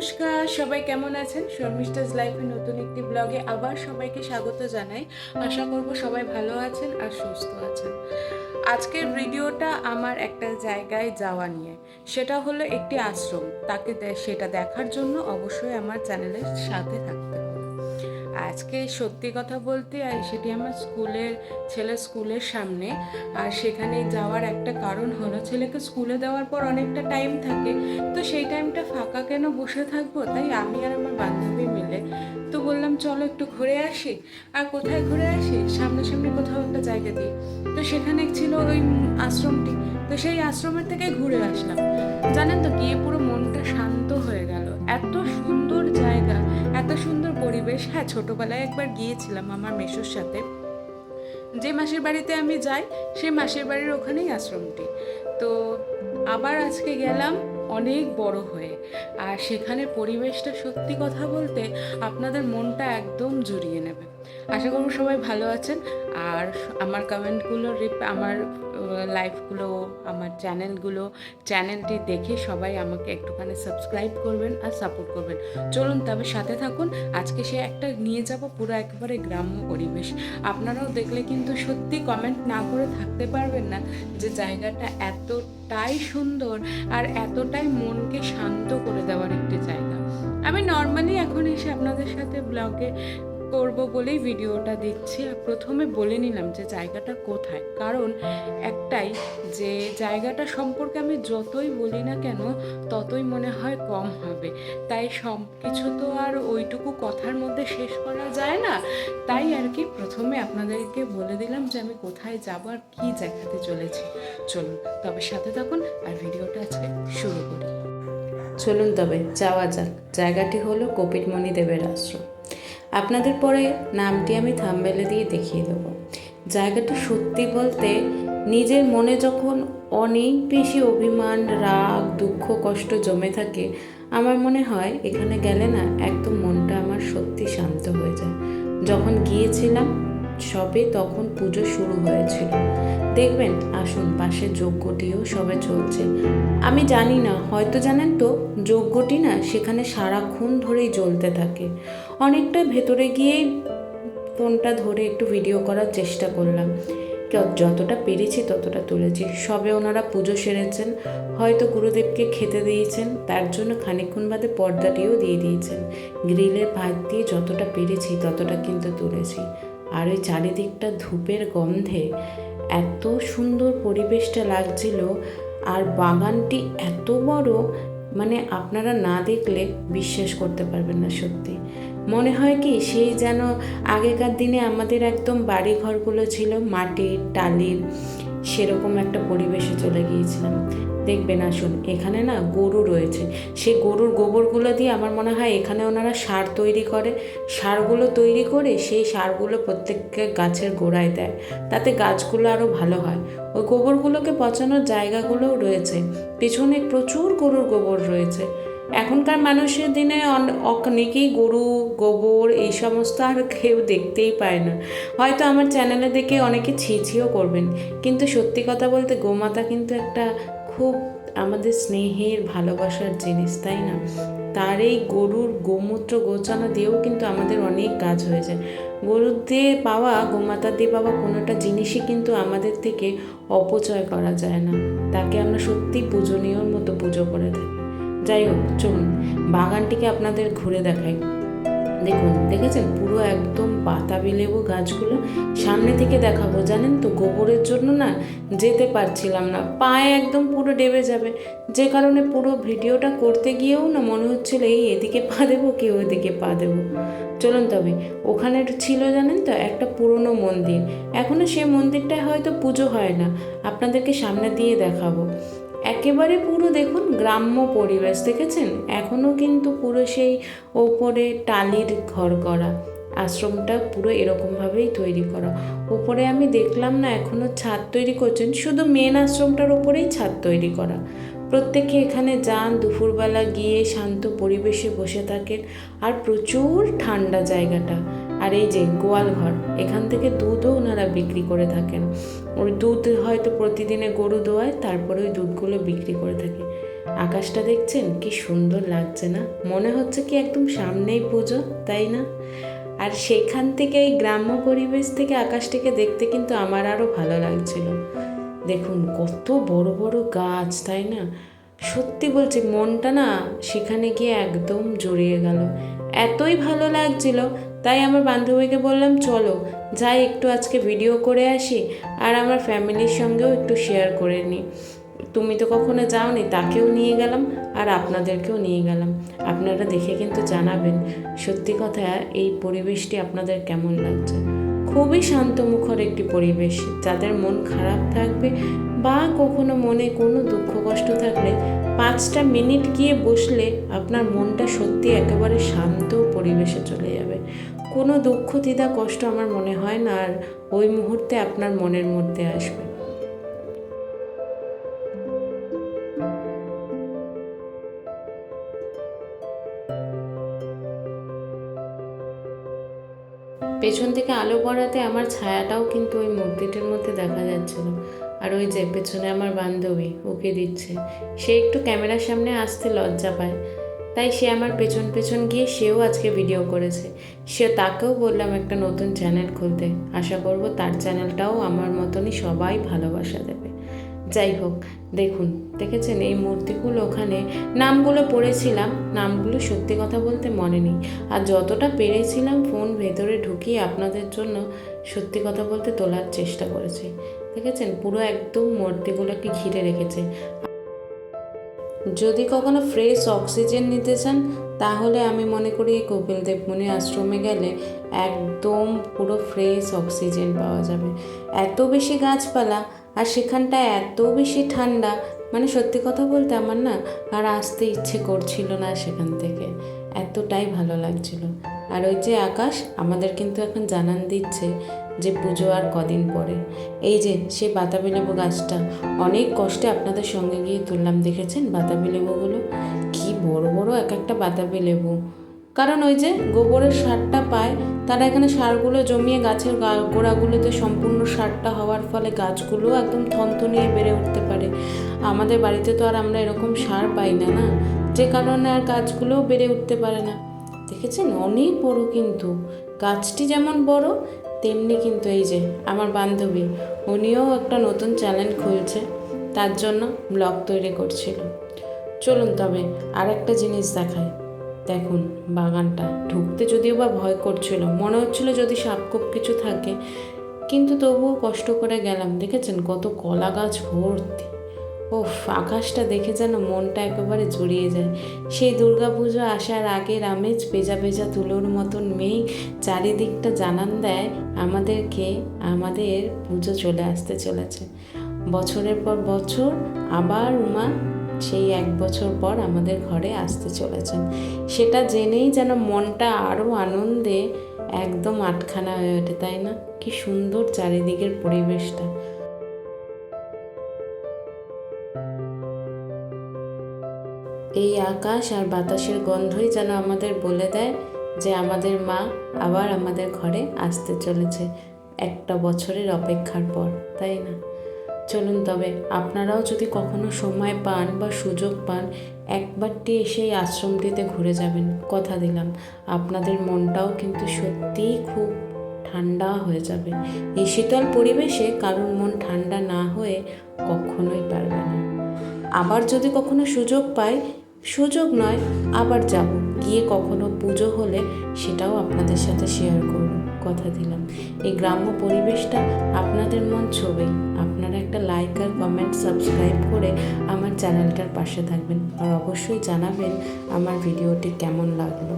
নমস্কার, সবাই কেমন আছেন? শর্মিষ্ঠাস লাইফে নতুন একটি ব্লগে আবার সবাইকে স্বাগত জানাই। আশা করব সবাই ভালো আছেন আর সুস্থ আছেন। আজকের ভিডিওটা আমার একটা জায়গায় যাওয়া নিয়ে, সেটা হলো একটি আশ্রম। সেটা দেখার জন্য অবশ্যই আমার চ্যানেলের সাথে থাকতে হবে। আজকে সত্যি কথা বলতে সেটি আমার ছেলের স্কুলের সামনে। আর সেখানে যাওয়ার একটা কারণ হলো, ছেলেকে স্কুলে দেওয়ার পর অনেকটা টাইম থাকে, তো সেই টাইমটা ফাঁকা কেন বসে থাকবো, তাই আমি আর আমার বান্ধবী মিলে তো বললাম চলো একটু ঘুরে আসি। আর কোথায় ঘুরে আসি, সামনাসামনি কোথাও একটা জায়গা দিই। তো সেখানে ছিল ওই আশ্রমটি, তো সেই আশ্রমের থেকে ঘুরে আসলাম। জানেন তো, গিয়ে পুরো মনটা শান্ত হয়ে গেল। এত সুন্দর জায়গা, এত সুন্দর পরিবেশ। হ্যাঁ, ছোটবেলায় একবার গিয়েছিলাম আমার মেসোর সাথে। যে মাসির বাড়িতে আমি যাই, সেই মাসির বাড়ির ওখানেই আশ্রমটি। তো আবার আজকে গেলাম অনেক বড় হয়ে। আর সেখানে পরিবেশটা সত্যি কথা বলতে আপনাদের মনটা একদম জুড়িয়ে নেবে। আশা করব সবাই ভালো আছেন। আর আমার কমেন্টগুলো, আমার লাইভগুলো, আমার চ্যানেলটি দেখে সবাই আমাকে একটুখানি সাবস্ক্রাইব করবেন আর সাপোর্ট করবেন। চলুন তবে সাথে থাকুন। আজকে সে একটা নিয়ে যাব পুরো একেবারে গ্রাম্য পরিবেশ। আপনারাও দেখলে কিন্তু সত্যি কমেন্ট না করে থাকতে পারবেন না যে জায়গাটা এতটাই সুন্দর আর এতটাই মনকে শান্ত করে দেওয়ার একটি জায়গা। আমি নর্মালি এখন এসে আপনাদের সাথে ব্লগে করব বলেই ভিডিওটা দিচ্ছি। আর প্রথমে বলে নিলাম যে জায়গাটা কোথায়, কারণ একটাই, যে জায়গাটা সম্পর্কে আমি যতই বলি না কেন ততই মনে হয় কম হবে। তাই সব কিছু তো আর ওইটুকু কথার মধ্যে শেষ করা যায় না। তাই আর কি প্রথমে আপনাদেরকে বলে দিলাম যে আমি কোথায় যাব আর কী দেখাতে চলেছি। চলুন তবে সাথে থাকুন আর ভিডিওটা আজকে শুরু করি। চলুন তবে যাওয়া যাক। জায়গাটি হলো কপিলমণি দেবের আশ্রম। আপনাদের পরে নামটি আমি থাম্বনেলে দিয়ে দেখিয়ে দেবো। জায়গাটা সত্যি বলতে, নিজের মনে যখন অনেক বেশি অভিমান, রাগ, দুঃখ, কষ্ট জমে থাকে, আমার মনে হয় এখানে গেলে না একদম মনটা আমার সত্যি শান্ত হয়ে যায়। যখন গিয়েছিলাম সবে তখন পুজো শুরু হয়েছিল। দেখবেন, আসুন, পাশে যজ্ঞটিও সবে চলছে। আমি জানি না, হয়তো জানেন তো, যজ্ঞটি না সেখানে সারাক্ষণ ধরেই জ্বলতে থাকে। অনেকটা ভেতরে গিয়েই ফোনটা ধরে একটু ভিডিও করার চেষ্টা করলাম। যতটা পেরেছি ততটা তুলেছি। সবে ওনারা পুজো সেরেছেন, হয়তো গুরুদেবকে খেতে দিয়েছেন, তার জন্য খানিকক্ষণ বাদে পর্দাটিও দিয়ে দিয়েছেন। গ্রিলের ভাত দিয়ে যতটা পেরেছি ততটা কিন্তু তুলেছি। আর ওই চারিদিকটা ধূপের গন্ধে এত সুন্দর পরিবেশটা লাগছিল। আর বাগানটি এত বড়, মানে আপনারা না দেখলে বিশ্বাস করতে পারবেন না। সত্যি মনে হয় কি সেই যেন আগেকার দিনে আমাদের একদম বাড়ি ঘরগুলো ছিল মাটির, টালির, সেরকম একটা পরিবেশে চলে গিয়েছিলাম। দেখবেন, আসুন, এখানে না গরু রয়েছে। সেই গরুর গোবরগুলো দিয়ে আমার মনে হয় এখানে ওনারা সার তৈরি করে। সারগুলো তৈরি করে সেই সারগুলো প্রত্যেককে গাছের গোড়ায় দেয়, তাতে গাছগুলো আরও ভালো হয়। ওই গোবরগুলোকে পচানোর জায়গাগুলোও রয়েছে, পিছনে প্রচুর গরুর গোবর রয়েছে। এখনকার মানুষের দিনে অনেকেই গরু গোবর এই সমস্ত আর কেউ দেখতেই পায় না। হয়তো আমার চ্যানেলে দেখে অনেকে ছিছিও করবেন, কিন্তু সত্যি কথা বলতে গোমাতা কিন্তু একটা খুব আমাদের স্নেহের, ভালোবাসার জিনিস, তাই না? তার এই গরুর গোমূত্র গোচানো দিয়েও কিন্তু আমাদের অনেক কাজ হয়ে যায়। গরুর দিয়ে পাওয়া, গোমাতা দিয়ে পাওয়া কোনোটা জিনিসই কিন্তু আমাদের থেকে অপচয় করা যায় না। তাকে আমরা সত্যি পূজনীয়র মতো পুজো করে থাকি। যাই হোক, চলুন বাগানটিকে আপনাদের ঘুরে দেখাই। দেখুন, দেখেছেন পুরো একদম বাতাবি লেবু গাছগুলো সামনে থেকে দেখাবো। জানেন তো, গোবরের জন্য না যেতে পারছিলাম না, পায়ে একদম পুরো ডেবে যাবে, যে কারণে পুরো ভিডিওটা করতে গিয়েও না মনে হচ্ছিল এই এদিকে পা দেবো কি ওইদিকে পা দেবো। চলুন তবে, ওখানে ছিল জানেন তো একটা পুরনো মন্দির। এখনও সেই মন্দিরটায় হয়তো পুজো হয় না, আপনাদেরকে সামনে দিয়ে দেখাবো। একেবারে পুরো দেখুন গ্রাম্য পরিবেশ, দেখেছেন? এখনও কিন্তু পুরো সেই ওপরে টালির ঘর করা। আশ্রমটা পুরো এরকমভাবেই তৈরি করা। ওপরে আমি দেখলাম না এখনও ছাদ তৈরি করছেন, শুধু মেন আশ্রমটার ওপরেই ছাদ তৈরি করা। প্রত্যেকে এখানে যান, দুপুরবেলা গিয়ে শান্ত পরিবেশে বসে থাকেন। আর প্রচুর ঠান্ডা জায়গাটা। আর এই যে গোয়াল ঘর, এখান থেকে দুধও ওনারা বিক্রি করে থাকেন। ওই দুধ হয়তো প্রতিদিনে গরু দোয়ায়, তারপরে ওই দুধগুলো বিক্রি করে থাকে। আকাশটা দেখছেন কি সুন্দর লাগছে না? মনে হচ্ছে কি একদম সামনেই পুজো, তাই না? আর সেখান থেকে এই গ্রাম্য পরিবেশ থেকে আকাশটাকে দেখতে কিন্তু আমার আরও ভালো লাগছিল। দেখুন কত বড় বড় গাছ, তাই না? সত্যি বলছি, মনটা না সেখানে গিয়ে একদম জড়িয়ে গেল। এতই ভালো লাগছিল, তাই আমার বান্ধবীকে বললাম চলো যাই একটু আজকে ভিডিও করে আসি, আর আমার ফ্যামিলির সঙ্গেও একটু শেয়ার করে নিই। তুমি তো কখনো যাওনি, তাকেও নিয়ে গেলাম আর আপনাদেরকেও নিয়ে গেলাম। আপনারা দেখে কিন্তু জানাবেন সত্যি কথা এই পরিবেশটি আপনাদের কেমন লাগছে। খুবই শান্তমুখর একটি পরিবেশ। যাদের মন খারাপ থাকবে বা কখনো মনে কোনো দুঃখ কষ্ট থাকলে 5টা মিনিট গিয়ে বসলে আপনার মনটা সত্যি একেবারে শান্ত পরিবেশে চলে যাবে। কোনো দুঃখ দ্বিধা কষ্ট আমার মনে হয় না আর ওই মুহূর্তে আপনার মনের মধ্যে আসবে। পেছন থেকে আলো পড়াতে আমার ছায়াটাও কিন্তু ওই মূর্তিটার মধ্যে দেখা যাচ্ছিল। আর ওই যে পেছনে আমার বান্ধবী ওকে দিচ্ছে, সে একটু ক্যামেরার সামনে আসতে লজ্জা পায়, তাই সে আমার পেছন পেছন গিয়ে সেও আজকে ভিডিও করেছে। তাকেও বললাম একটা নতুন চ্যানেল খুলতে, আশা করব তার চ্যানেলটাও আমার মতনই সবাই ভালোবাসা দেবে। যাই হোক, দেখুন দেখেছেন এই মূর্তিগুলো, ওখানে নামগুলো পড়েছিলাম, নামগুলো সত্যি কথা বলতে মনে নেই, আর যতটা পেরেছিলাম ফোন ভেতরে ঢুকিয়ে আপনাদের জন্য সত্যি কথা বলতে তোলার চেষ্টা করেছি। দেখেছেন পুরো একদম মূর্তিগুলোকে ঘিরে রেখেছে। যদি কখনো ফ্রেশ অক্সিজেন নিতে চান তাহলে আমি মনে করি এই কপিল দেব মুনি আশ্রমে গেলে একদম পুরো ফ্রেশ অক্সিজেন পাওয়া যাবে। এত বেশি গাছপালা আর সেখানটা এত বেশি ঠান্ডা, মানে সত্যি কথা বলতে আমার না আর আসতে ইচ্ছে করছিল না সেখান থেকে, এতটাই ভালো লাগছিল। আর ওই যে আকাশ আমাদের কিন্তু এখন জানান দিচ্ছে যে পুজো আর কদিন পরে। এই যে সে বাতাবি লেবু গাছটা অনেক কষ্টে আপনাদের সঙ্গে গিয়ে তুললাম, দেখেছেন বাতাবি লেবুগুলো কি বড় বড় এক একটা বাতাবি লেবু। কারণ ওই যে গোবরের সারটা পায়, তারা এখানে সারগুলো জমিয়ে গাছের গোড়াগুলোতে সম্পূর্ণ সারটা হওয়ার ফলে গাছগুলো একদম থনথনিয়ে বেড়ে উঠতে পারে। আমাদের বাড়িতে তো আর আমরা এরকম সার পাই না, না, যে কারণে আর গাছগুলোও বেড়ে উঠতে পারে না। দেখেছেন অনেক বড়, কিন্তু গাছটি যেমন বড় তেমনি কিন্তু এই যে আমার বান্ধবী উনিও একটা নতুন চ্যানেল খুলছে, তার জন্য ব্লগ তৈরি করছিল। চলুন তবে আর একটা জিনিস দেখাই। দেখুন বাগানটা ঢুকতে যদিও বা ভয় করছিল, মনে হচ্ছিল যদি সাপকোপ কিছু থাকে, কিন্তু তবুও কষ্ট করে গেলাম। দেখেছেন কত কলা গাছ ভর্তি। ওফ, আকাশটা দেখে যেন মনটা একেবারে জড়িয়ে যায়। সেই দুর্গাপুজো আসার আগের আমেজ, ভেজা ভেজা তুলোর মতন মেঘ চারিদিকটা জানান দেয় আমাদেরকে আমাদের পুজো চলে আসতে চলেছে। বছরের পর বছর আবার উমা সেই 1 বছর পর আমাদের ঘরে আসতে চলেছেন, সেটা জেনেই যেন মনটা আরও আনন্দে একদম আটখানা হয়ে ওঠে, তাই না? কি সুন্দর চারিদিকের পরিবেশটা। এই আকাশ আর বাতাসের গন্ধই যেন আমাদের বলে দেয় যে আমাদের মা আবার আমাদের ঘরে আসতে চলেছে 1 বছরের অপেক্ষার পর, তাই না? চলুন তবে আপনারাও যদি কখনো সময় পান বা সুযোগ পান একবারটি এসে এই আশ্রমটিতে ঘুরে যাবেন। কথা দিলাম আপনাদের মনটাও কিন্তু সত্যিই খুব ঠান্ডা হয়ে যাবে। এই শীতল পরিবেশে কারোর মন ঠান্ডা না হয়ে কখনোই পারবে না। আবার যদি কখনো সুযোগ পাই, সুযোগ নয় আবার যাব, গিয়ে কখনো পুজো হলে সেটাও আপনাদের সাথে শেয়ার করব, কথা দিলাম। এই গ্রাম্য পরিবেশটা আপনাদের মন ছবেই। আপনারা একটা লাইক আর কমেন্ট সাবস্ক্রাইব করে আমার চ্যানেলটার পাশে থাকবেন, আর অবশ্যই জানাবেন আমার ভিডিওটি কেমন লাগলো।